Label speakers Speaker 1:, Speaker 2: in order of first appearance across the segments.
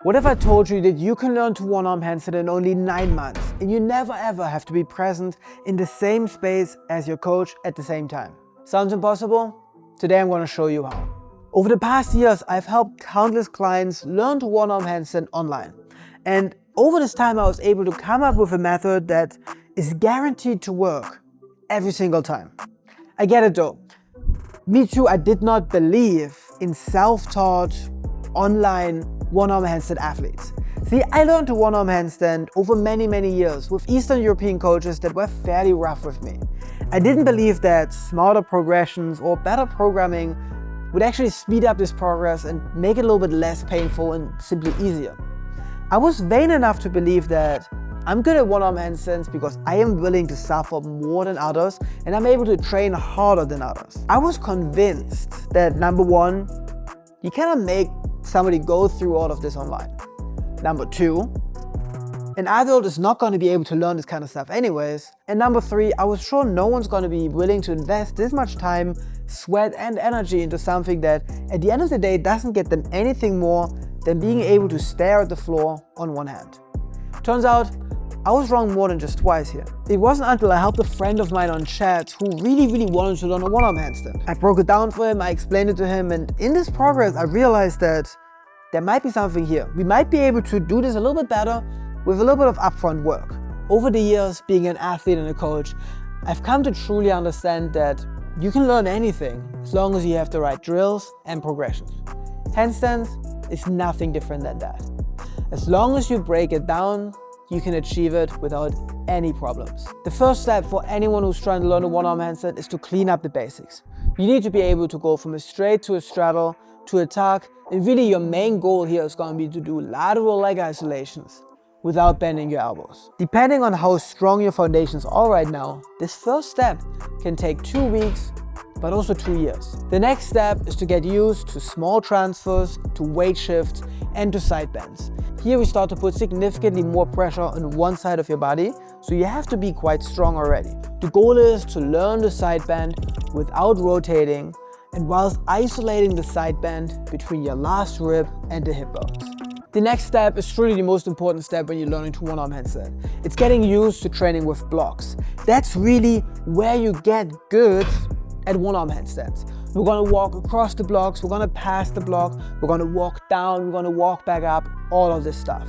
Speaker 1: What if I told you that you can learn to one-arm handstand in only 9 months and you never ever have to be present in the same space as your coach at the same time? Sounds impossible? Today I'm going to show you how. Over the past years, I've helped countless clients learn to one-arm handstand online. And over this time, I was able to come up with a method that is guaranteed to work every single time. I get it though. Me too, I did not believe in self-taught, online one-arm handstand athletes. See, I learned to one-arm handstand over many years with Eastern European coaches that were fairly rough with me. I didn't believe that smarter progressions or better programming would actually speed up this progress and make it a little bit less painful and simply easier. I was vain enough to believe that I'm good at one-arm handstands because I am willing to suffer more than others and I'm able to train harder than others. I was convinced that number one, you cannot make somebody go through all of this online. Number two, an adult is not going to be able to learn this kind of stuff anyways. And number three, I was sure no one's going to be willing to invest this much time, sweat and energy into something that at the end of the day doesn't get them anything more than being able to stare at the floor on one hand. Turns out, I was wrong more than just twice here. It wasn't until I helped a friend of mine on chat who really wanted to learn a one-arm handstand. I broke it down for him, I explained it to him, and in this progress I realized that there might be something here. We might be able to do this a little bit better with a little bit of upfront work. Over the years, being an athlete and a coach, I've come to truly understand that you can learn anything as long as you have the right drills and progressions. Handstands is nothing different than that. As long as you break it down, you can achieve it without any problems. The first step for anyone who's trying to learn a one-arm handstand is to clean up the basics. You need to be able to go from a straight to a straddle to a tuck, and really your main goal here is going to be to do lateral leg isolations without bending your elbows. Depending on how strong your foundations are right now, this first step can take 2 weeks, but also 2 years. The next step is to get used to small transfers, to weight shifts, and to side bends. Here we start to put significantly more pressure on one side of your body, so you have to be quite strong already. The goal is to learn the side bend without rotating and whilst isolating the side bend between your last rib and the hip bones. The next step is truly the most important step when you're learning to one-arm handstand. It's getting used to training with blocks. That's really where you get good at one-arm handstands. We're going to walk across the blocks, we're going to pass the block, we're going to walk down, we're going to walk back up, all of this stuff.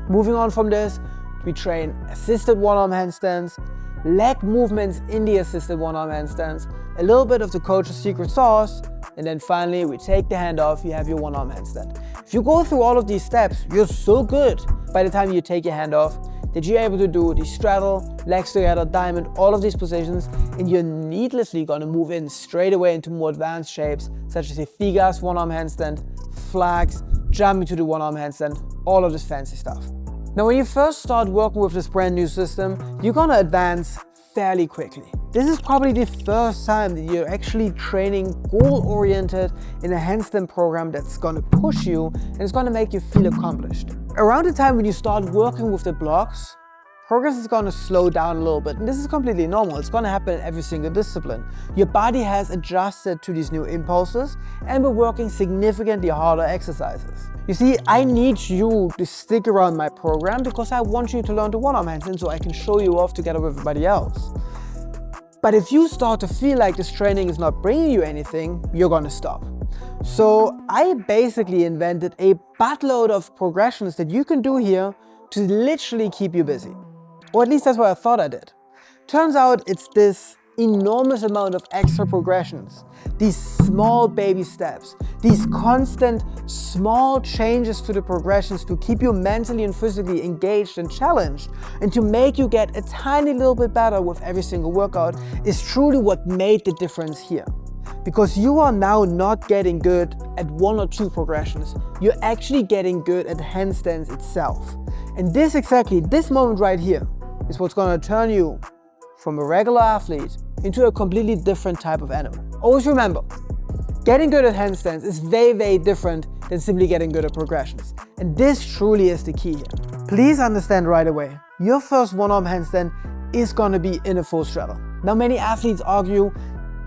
Speaker 1: Moving on from this, we train assisted one-arm handstands, leg movements in the assisted one-arm handstands, a little bit of the coach's secret sauce, and then finally we take the hand off, you have your one-arm handstand. If you go through all of these steps, you're so good by the time you take your hand off that you're able to do the straddle, legs together, diamond, all of these positions, and you're needlessly going to move in straight away into more advanced shapes such as the Figas one-arm handstand, flags, jumping to the one-arm handstand, all of this fancy stuff. Now when you first start working with this brand new system, you're going to advance fairly quickly. This is probably the first time that you're actually training goal-oriented in a handstand program that's going to push you and it's going to make you feel accomplished. Around the time when you start working with the blocks, progress is going to slow down a little bit, and this is completely normal. It's going to happen in every single discipline. Your body has adjusted to these new impulses and we're working significantly harder exercises. You see, I need you to stick around my program because I want you to learn the one-arm handstand so I can show you off together with everybody else. But if you start to feel like this training is not bringing you anything, you're going to stop. So I basically invented a buttload of progressions that you can do here to literally keep you busy. Or at least that's what I thought I did. Turns out it's this enormous amount of extra progressions, these small baby steps, these constant small changes to the progressions to keep you mentally and physically engaged and challenged and to make you get a tiny little bit better with every single workout is truly what made the difference here. Because you are now not getting good at 1 or 2 progressions, you're actually getting good at handstands itself. And this moment right here is what's going to turn you from a regular athlete into a completely different type of animal. Always remember, getting good at handstands is very different than simply getting good at progressions. And this truly is the key here. Please understand right away, your first one-arm handstand is going to be in a full straddle. Now many athletes argue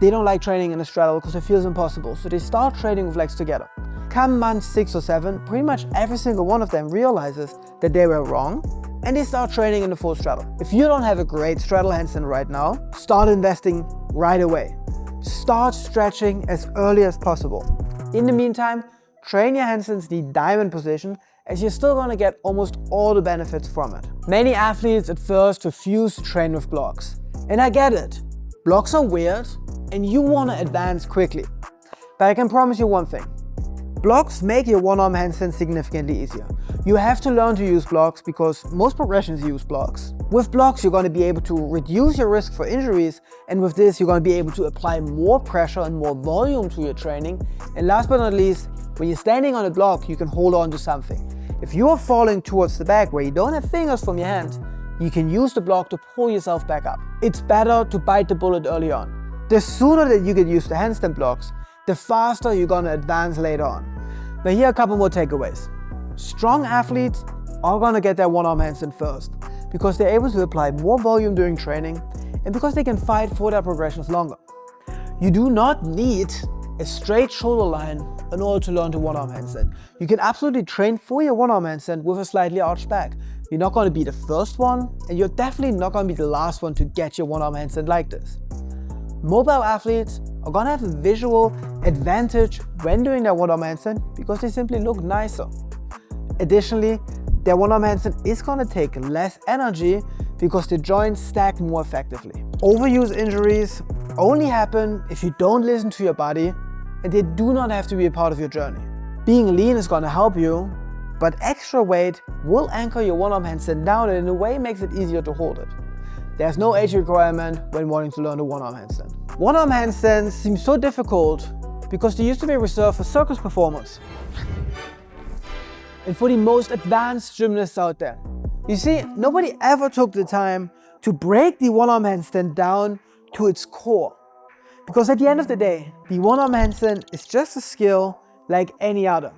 Speaker 1: they don't like training in a straddle because it feels impossible, so they start training with legs together. Come month 6 or 7, pretty much every single one of them realizes that they were wrong and they start training in the full straddle. If you don't have a great straddle handstand right now, start investing right away. Start stretching as early as possible. In the meantime, train your handstands the diamond position, as you're still gonna get almost all the benefits from it. Many athletes at first refuse to train with blocks. And I get it. Blocks are weird and you wanna advance quickly. But I can promise you one thing. Blocks make your one-arm handstand significantly easier. You have to learn to use blocks because most progressions use blocks. With blocks, you're going to be able to reduce your risk for injuries, and with this, you're going to be able to apply more pressure and more volume to your training. And last but not least, when you're standing on a block, you can hold on to something. If you are falling towards the back where you don't have fingers from your hand, you can use the block to pull yourself back up. It's better to bite the bullet early on. The sooner that you get used to handstand blocks, the faster you're going to advance later on. But here are a couple more takeaways. Strong athletes are going to get their one-arm handstand first because they're able to apply more volume during training and because they can fight for their progressions longer. You do not need a straight shoulder line in order to learn to one-arm handstand. You can absolutely train for your one-arm handstand with a slightly arched back. You're not going to be the first one, and you're definitely not going to be the last one to get your one-arm handstand like this. Mobile athletes are going to have a visual advantage when doing their one-arm handstand because they simply look nicer. Additionally, their one-arm handstand is going to take less energy because the joints stack more effectively. Overuse injuries only happen if you don't listen to your body, and they do not have to be a part of your journey. Being lean is going to help you, but extra weight will anchor your one-arm handstand down and in a way makes it easier to hold it. There's no age requirement when wanting to learn a one-arm handstand. One-arm handstands seem so difficult because they used to be reserved for circus performers and for the most advanced gymnasts out there. You see, nobody ever took the time to break the one-arm handstand down to its core. Because at the end of the day, the one-arm handstand is just a skill like any other.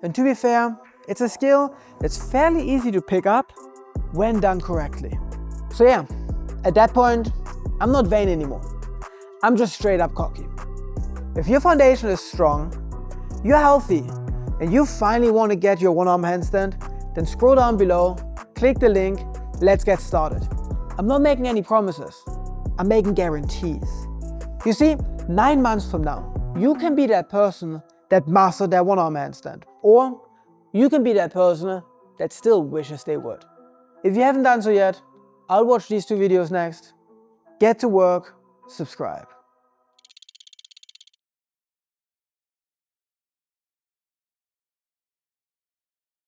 Speaker 1: And to be fair, it's a skill that's fairly easy to pick up when done correctly. So yeah, at that point, I'm not vain anymore. I'm just straight up cocky. If your foundation is strong, you're healthy, and you finally want to get your one-arm handstand, then scroll down below, click the link, let's get started. I'm not making any promises, I'm making guarantees. You see, 9 months from now, you can be that person that mastered their one-arm handstand, or you can be that person that still wishes they would. If you haven't done so yet, I'll watch these 2 videos next. Get to work, subscribe.